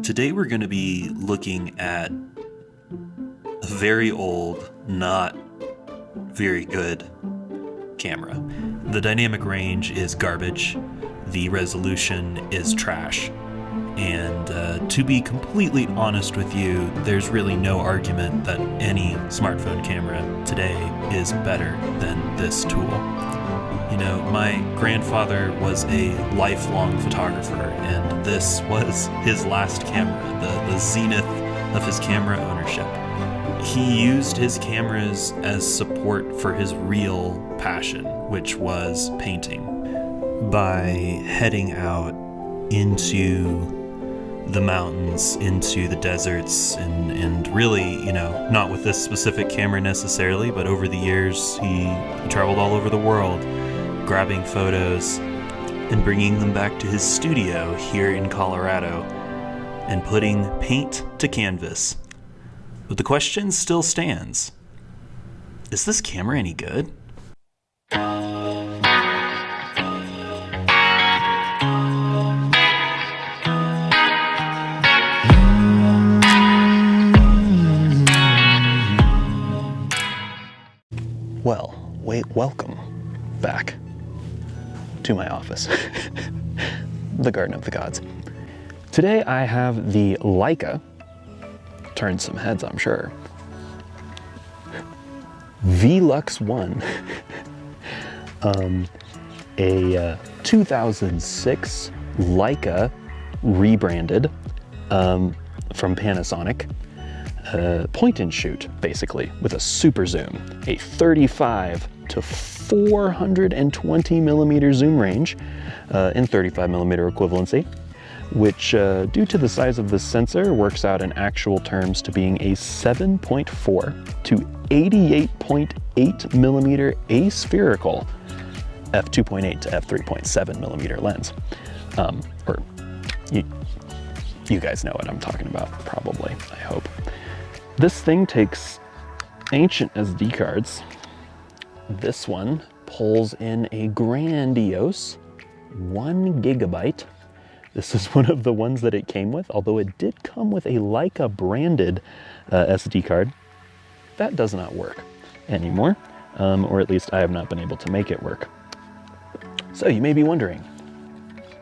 Today we're going to be looking at a very old, not very good camera. The dynamic range is garbage, the resolution is trash, and to be completely honest with you, there's really no argument that any smartphone camera today is better than this tool. You know, my grandfather was a lifelong photographer, and this was his last camera, the zenith of his camera ownership. He used his cameras as support for his real passion, which was painting. By heading out into the mountains, into the deserts, and really, you know, not with this specific camera necessarily, but over the years, he traveled all over the world, grabbing photos and bringing them back to his studio here in Colorado and putting paint to canvas. But the question still stands. Is this camera any good? Well, welcome back to my office, the Garden of the Gods. Today I have the Leica, turned some heads I'm sure, VLux 1, a 2006 Leica rebranded from Panasonic, point and shoot basically with a super zoom, a 35 to 420 millimeter zoom range in 35 millimeter equivalency, which due to the size of the sensor works out in actual terms to being a 7.4 to 88.8 millimeter aspherical f2.8 to f3.7 millimeter lens. Or you guys know what I'm talking about, probably, I hope. This thing takes ancient SD cards. This one pulls in a grandiose 1 gigabyte. This is one of the ones that it came with, although it did come with a Leica branded SD card. That does not work anymore, or at least I have not been able to make it work. So you may be wondering,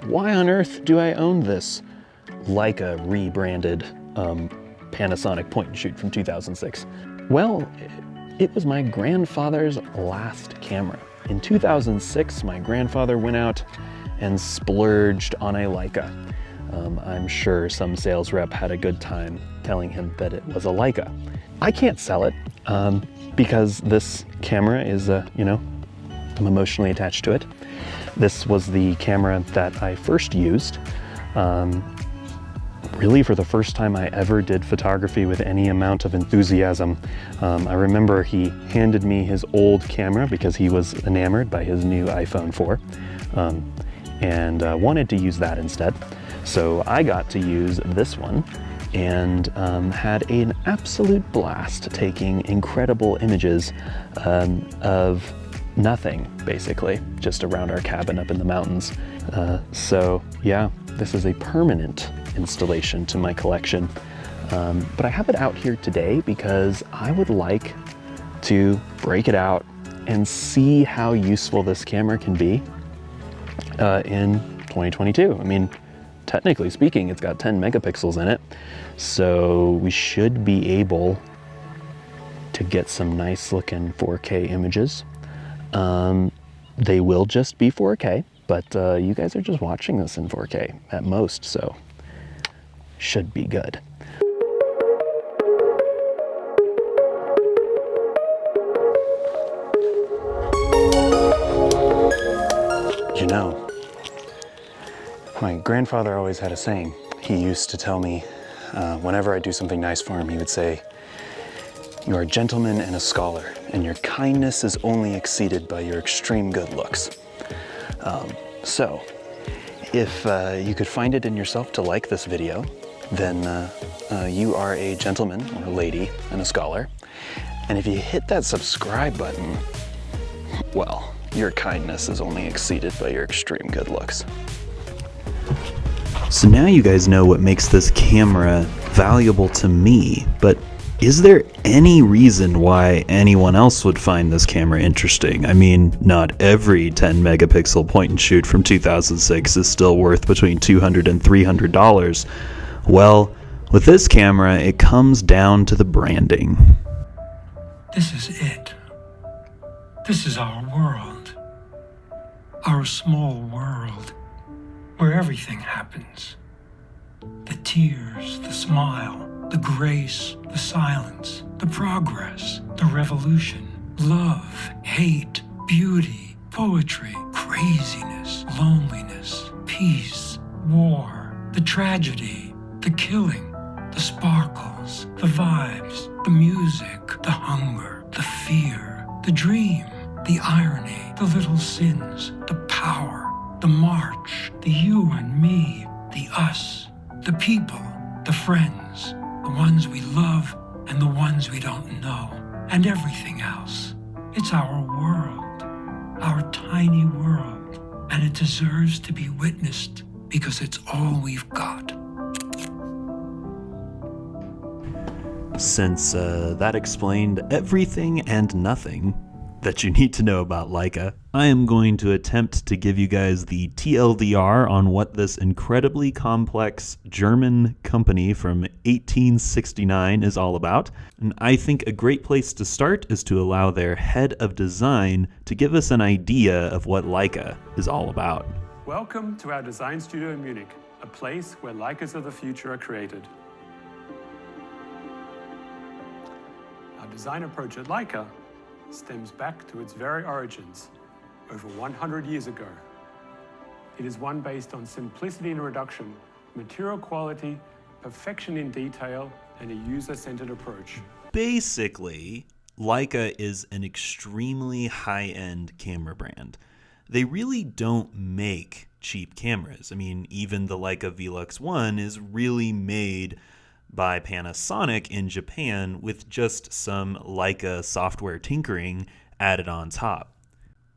why on earth do I own this Leica rebranded Panasonic point and shoot from 2006? Well, it was my grandfather's last camera. In 2006, my grandfather went out and splurged on a Leica. I'm sure some sales rep had a good time telling him that it was a Leica. I can't sell it because this camera is, I'm emotionally attached to it. This was the camera that I first used. Really for the first time I ever did photography with any amount of enthusiasm. I remember he handed me his old camera because he was enamored by his new iPhone 4 and wanted to use that instead. So I got to use this one and had an absolute blast taking incredible images of nothing, basically, just around our cabin up in the mountains. So yeah, this is a permanent installation to my collection. But I have it out here today because I would like to break it out and see how useful this camera can be in 2022. I mean, technically speaking, it's got 10 megapixels in it, so we should be able to get some nice looking 4K images. They will just be 4K, but you guys are just watching this in 4K at most, so should be good. You know, my grandfather always had a saying. He used to tell me, whenever I do something nice for him, he would say, "You are a gentleman and a scholar, and your kindness is only exceeded by your extreme good looks." So, if you could find it in yourself to like this video, then you are a gentleman or a lady and a scholar. And if you hit that subscribe button, well, your kindness is only exceeded by your extreme good looks. So now you guys know what makes this camera valuable to me, but is there any reason why anyone else would find this camera interesting? I mean, not every 10 megapixel point and shoot from 2006 is still worth between $200 and $300. Well, with this camera, it comes down to the branding. This is it. This is our world. Our small world, where everything happens. The tears, the smile, the grace, the silence, the progress, the revolution, love, hate, beauty, poetry, craziness, loneliness, peace, war, the tragedy, the killing, the sparkles, the vibes, the music, the hunger, the fear, the dream, the irony, the little sins, the power, the march, the you and me, the us, the people, the friends, the ones we love and the ones we don't know, and everything else. It's our world, our tiny world, and it deserves to be witnessed because it's all we've got. Since that explained everything and nothing that you need to know about Leica, I am going to attempt to give you guys the TLDR on what this incredibly complex German company from 1869 is all about. And I think a great place to start is to allow their head of design to give us an idea of what Leica is all about. Welcome to our design studio in Munich, a place where Leicas of the future are created. Our design approach at Leica stems back to its very origins, over 100 years ago. It is one based on simplicity in reduction, material quality, perfection in detail, and a user-centered approach. Basically, Leica is an extremely high-end camera brand. They really don't make cheap cameras. I mean, even the Leica Velux 1 is really made by Panasonic in Japan with just some Leica software tinkering added on top.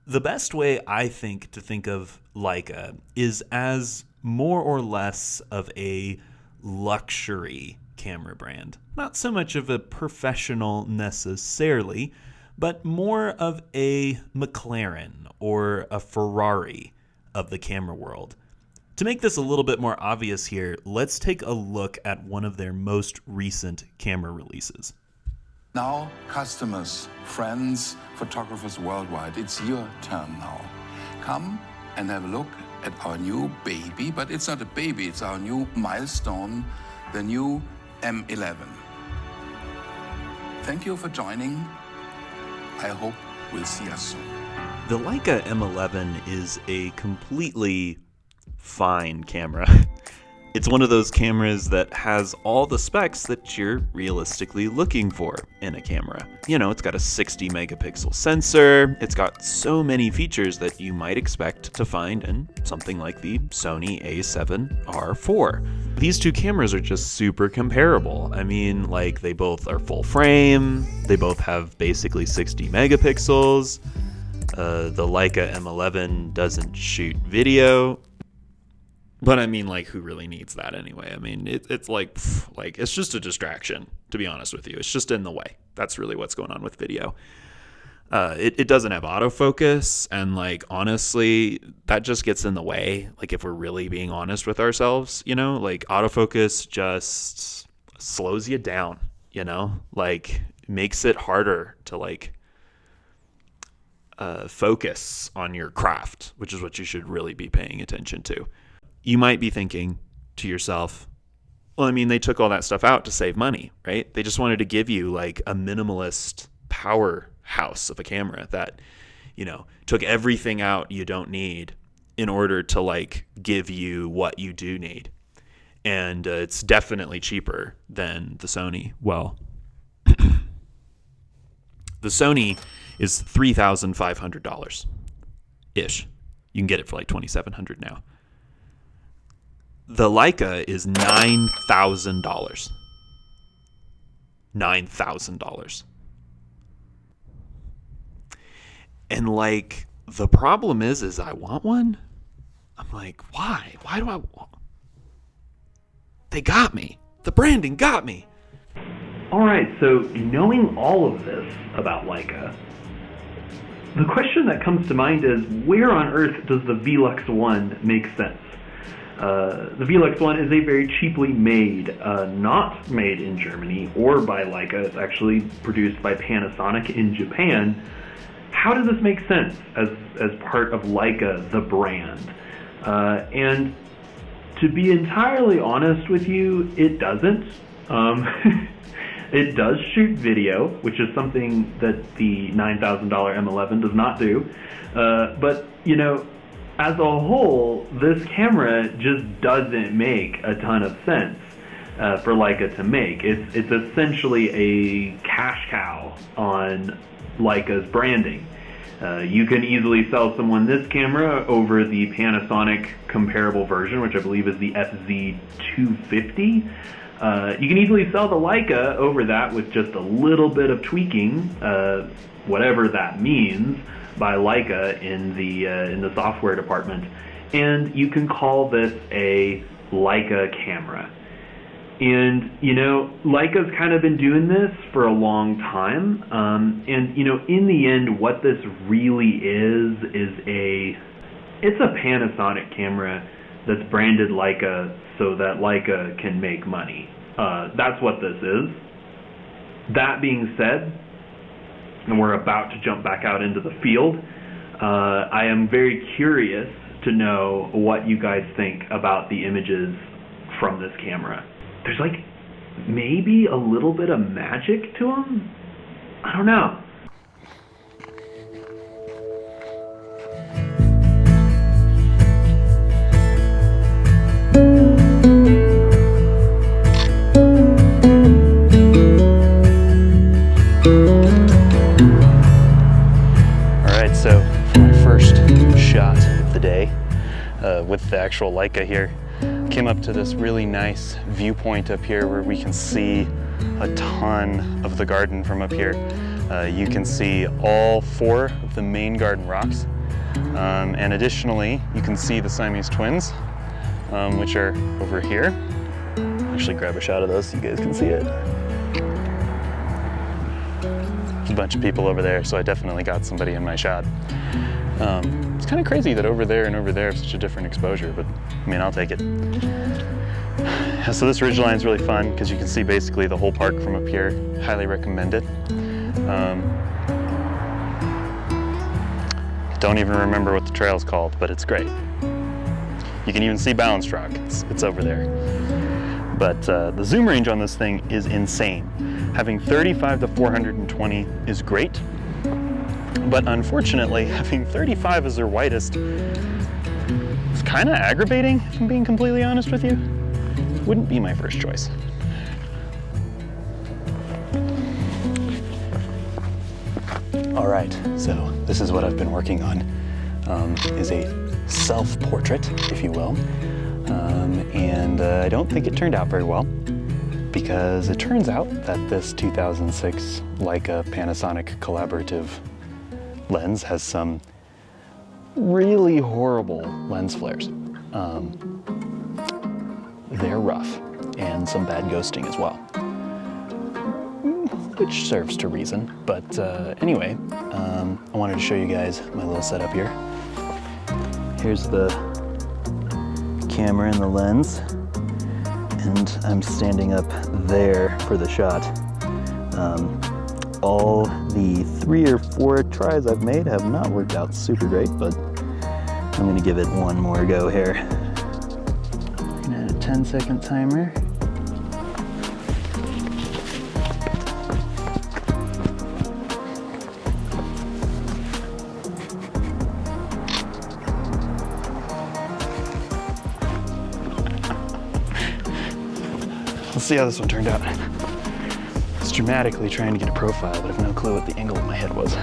The best way I think to think of Leica is as more or less of a luxury camera brand. Not so much of a professional necessarily, but more of a McLaren or a Ferrari of the camera world. To make this a little bit more obvious here, let's take a look at one of their most recent camera releases. Now, customers, friends, photographers worldwide, it's your turn now. Come and have a look at our new baby, but it's not a baby, it's our new milestone, the new M11. Thank you for joining. I hope we'll see us soon. The Leica M11 is a completely fine camera. It's one of those cameras that has all the specs that you're realistically looking for in a camera. You know, it's got a 60 megapixel sensor, it's got so many features that you might expect to find in something like the Sony a7R4. These two cameras are just super comparable. I mean, like, they both are full frame, they both have basically 60 megapixels. The Leica M11 doesn't shoot video. But I mean, like, who really needs that anyway? I mean, it's like, it's just a distraction, to be honest with you. It's just in the way. That's really what's going on with video. It doesn't have autofocus, and, like, honestly, that just gets in the way. Like, if we're really being honest with ourselves, you know, like, autofocus just slows you down, you know, like, makes it harder to, like, focus on your craft, which is what you should really be paying attention to. You might be thinking to yourself, well, I mean, they took all that stuff out to save money, right? They just wanted to give you like a minimalist powerhouse of a camera that, you know, took everything out you don't need in order to like give you what you do need. And it's definitely cheaper than the Sony. Well, the Sony is $3,500-ish. You can get it for like $2,700 now. The Leica is $9,000. $9,000. And like, the problem is I want one. I'm like, why? Why do I want? They got me. The branding got me. All right, so knowing all of this about Leica, the question that comes to mind is, where on earth does the Velux 1 make sense? The Velux 1 is a very cheaply made, not made in Germany or by Leica. It's actually produced by Panasonic in Japan. How does this make sense as part of Leica, the brand? And to be entirely honest with you, it doesn't. It does shoot video, which is something that the $9,000 M11 does not do. But, you know, as a whole, this camera just doesn't make a ton of sense for Leica to make. It's essentially a cash cow on Leica's branding. You can easily sell someone this camera over the Panasonic comparable version, which I believe is the FZ250. You can easily sell the Leica over that with just a little bit of tweaking, whatever that means, by Leica in the software department, and you can call this a Leica camera. And, you know, Leica's kind of been doing this for a long time, and, you know, in the end, what this really is it's a Panasonic camera that's branded Leica so that Leica can make money. That's what this is. That being said, and we're about to jump back out into the field, I am very curious to know what you guys think about the images from this camera. There's like maybe a little bit of magic to them? I don't know. Alright, so for my first shot of the day with the actual Leica here, came up to this really nice viewpoint up here where we can see a ton of the garden from up here. You can see all 4 of the main garden rocks, and additionally you can see the Siamese twins, which are over here. Actually grab a shot of those so you guys can see it. There's a bunch of people over there, so I definitely got somebody in my shot. It's kind of crazy that over there and over there have such a different exposure, but I mean, I'll take it. So this ridgeline is really fun because you can see basically the whole park from up here. Highly recommend it. Don't even remember what the trail's called, but it's great. You can even see Balance Rock, it's over there. But the zoom range on this thing is insane. Having 35 to 420 is great, but unfortunately having 35 as their widest is kind of aggravating, if I'm being completely honest with you. Wouldn't be my first choice. All right, so this is what I've been working on, is a self-portrait, if you will. And I don't think it turned out very well, because it turns out that this 2006 Leica Panasonic collaborative lens has some really horrible lens flares. They're rough, and some bad ghosting as well, which serves to reason. But anyway, I wanted to show you guys my little setup here. Here's the camera and the lens, and I'm standing up there for the shot. All the 3 or 4 tries I've made have not worked out super great, but I'm gonna give it one more go here. I'm gonna add a 10-second timer. Let's see how this one turned out. I was dramatically trying to get a profile, but I have no clue what the angle of my head was.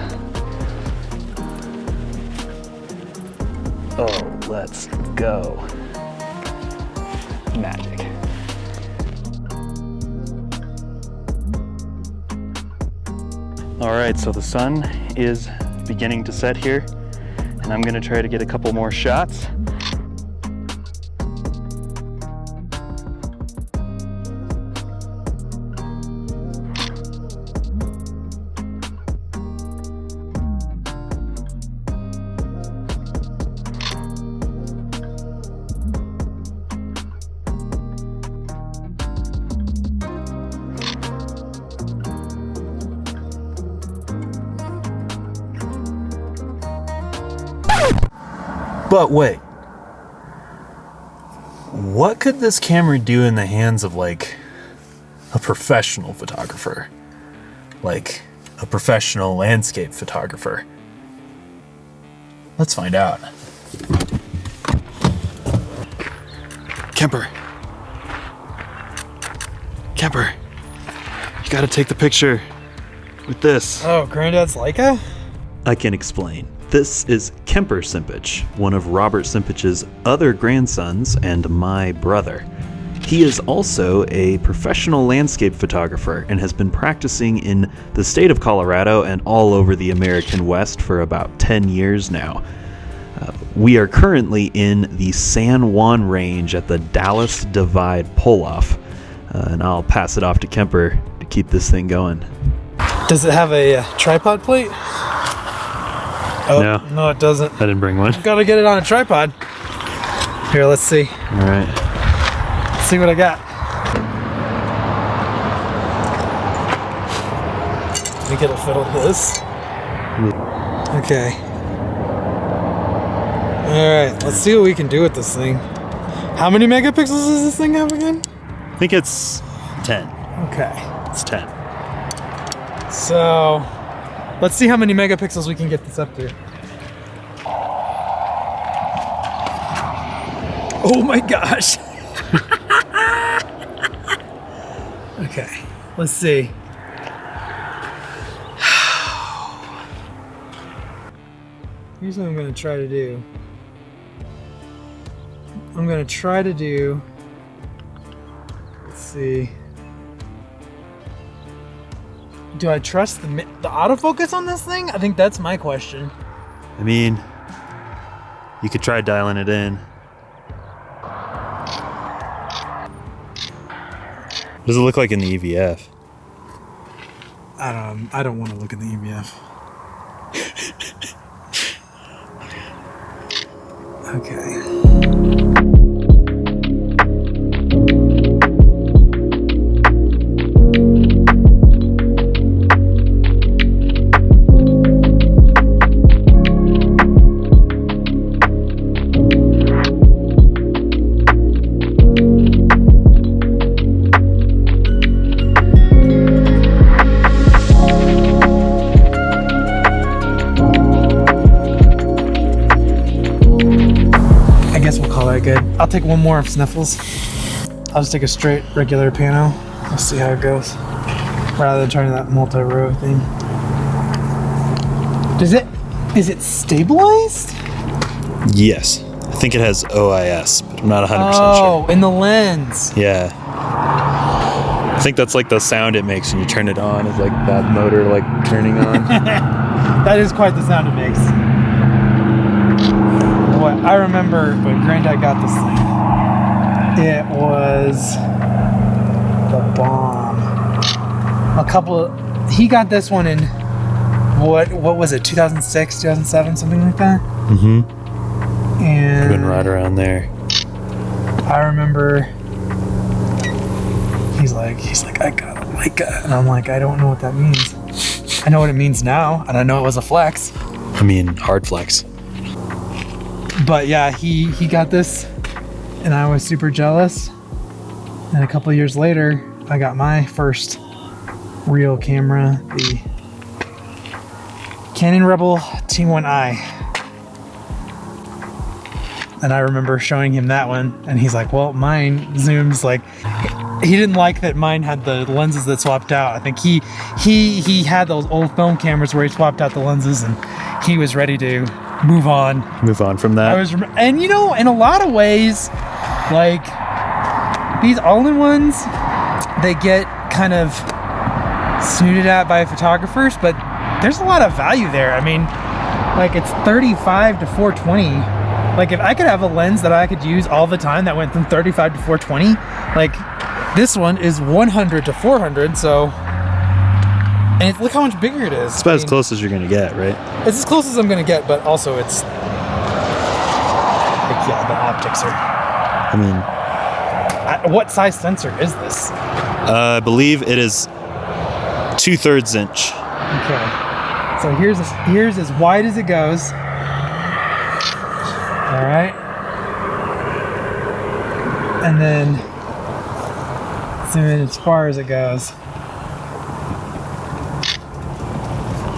Oh, let's go. Magic. All right, so the sun is beginning to set here, and I'm gonna try to get a couple more shots. But wait. What could this camera do in the hands of like a professional photographer? Like a professional landscape photographer? Let's find out. Kemper. Kemper. You gotta take the picture with this. Oh, Grandad's Leica? I can explain. This is Robert Simpich, one of Robert Simpich's other grandsons and my brother. He is also a professional landscape photographer and has been practicing in the state of Colorado and all over the American West for about 10 years now. We are currently in the San Juan Range at the Dallas Divide pull-off, and I'll pass it off to Kemper to keep this thing going. Does it have a tripod plate? Oh, no, it doesn't. I didn't bring one. Gotta get it on a tripod. Here, let's see. All right. Let's see what I got. I think it'll fit with this. Okay. Alright, let's see what we can do with this thing. How many megapixels does this thing have again? I think it's 10. Okay. It's 10. So, let's see how many megapixels we can get this up to. Oh my gosh. Okay, let's see. Here's what I'm gonna try to do. Let's see. Do I trust the autofocus on this thing? I think that's my question. I mean, you could try dialing it in. What does it look like in the EVF? I don't want to look at the EVF. Okay. Good. I'll take one more of Sniffles. I'll just take a straight regular pano. We'll see how it goes. Rather than trying that multi-row thing. Is it stabilized? Yes. I think it has OIS, but I'm not 100% sure. Oh, in the lens. Yeah. I think that's like the sound it makes when you turn it on. Is like that motor like turning on. That is quite the sound it makes. I remember when Grandad got this thing, it was the bomb. He got this one in, what was it, 2006, 2007, something like that? Mm-hmm. And been right around there. I remember he's like, I got a Leica. And I'm like, I don't know what that means. I know what it means now, and I know it was a flex. I mean, hard flex. But yeah, he got this, and I was super jealous. And a couple of years later, I got my first real camera, the Canon Rebel T1i. And I remember showing him that one, and he's like, well, mine zooms like... He didn't like that mine had the lenses that swapped out. I think he had those old film cameras where he swapped out the lenses, and he was ready to move on from that. And you know, in a lot of ways, like these all-in-ones, they get kind of snooted at by photographers, but there's a lot of value there. I mean, like it's 35 to 420. Like if I could have a lens that I could use all the time that went from 35 to 420, like this one is 100 to 400, so... And look how much bigger it is. It's about as close as you're going to get, right? It's as close as I'm going to get, but also it's... Like, yeah, the optics are... I mean... what size sensor is this? I believe it is 2/3 inch. Okay. So here's as wide as it goes. right. And then zoom in as far as it goes.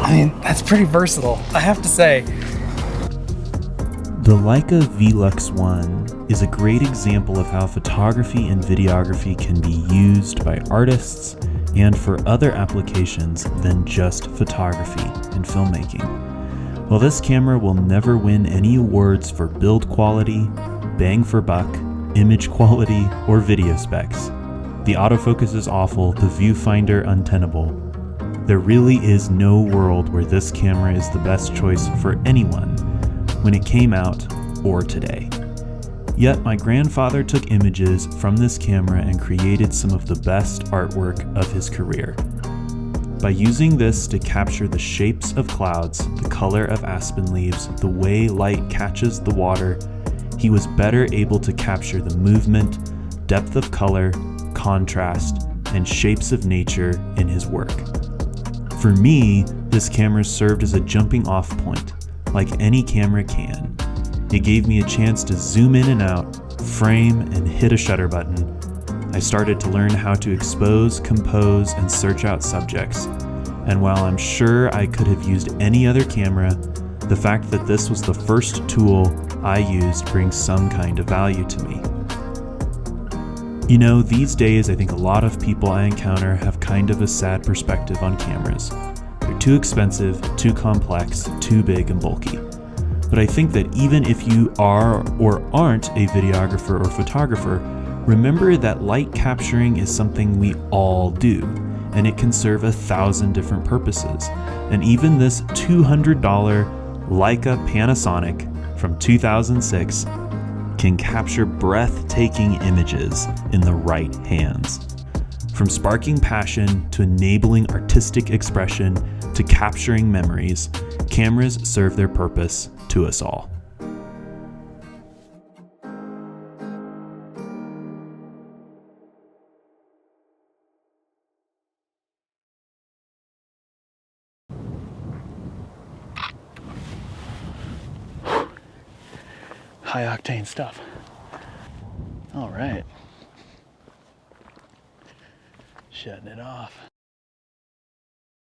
I mean, that's pretty versatile, I have to say. The Leica Velux 1 is a great example of how photography and videography can be used by artists and for other applications than just photography and filmmaking. While this camera will never win any awards for build quality, bang for buck, image quality, or video specs, the autofocus is awful, the viewfinder untenable, there really is no world where this camera is the best choice for anyone when it came out or today. Yet my grandfather took images from this camera and created some of the best artwork of his career. By using this to capture the shapes of clouds, the color of aspen leaves, the way light catches the water, he was better able to capture the movement, depth of color, contrast, and shapes of nature in his work. For me, this camera served as a jumping off point, like any camera can. It gave me a chance to zoom in and out, frame, and hit a shutter button. I started to learn how to expose, compose, and search out subjects. And while I'm sure I could have used any other camera, the fact that this was the first tool I used brings some kind of value to me. You know, these days I think a lot of people I encounter have kind of a sad perspective on cameras. They're too expensive, too complex, too big and bulky. But I think that even if you are or aren't a videographer or photographer, remember that light capturing is something we all do, and it can serve 1,000 different purposes. And even this $200 Leica Panasonic from 2006 can capture breathtaking images in the right hands. From sparking passion to enabling artistic expression to capturing memories, cameras serve their purpose to us all. High octane stuff. All right. Shutting it off.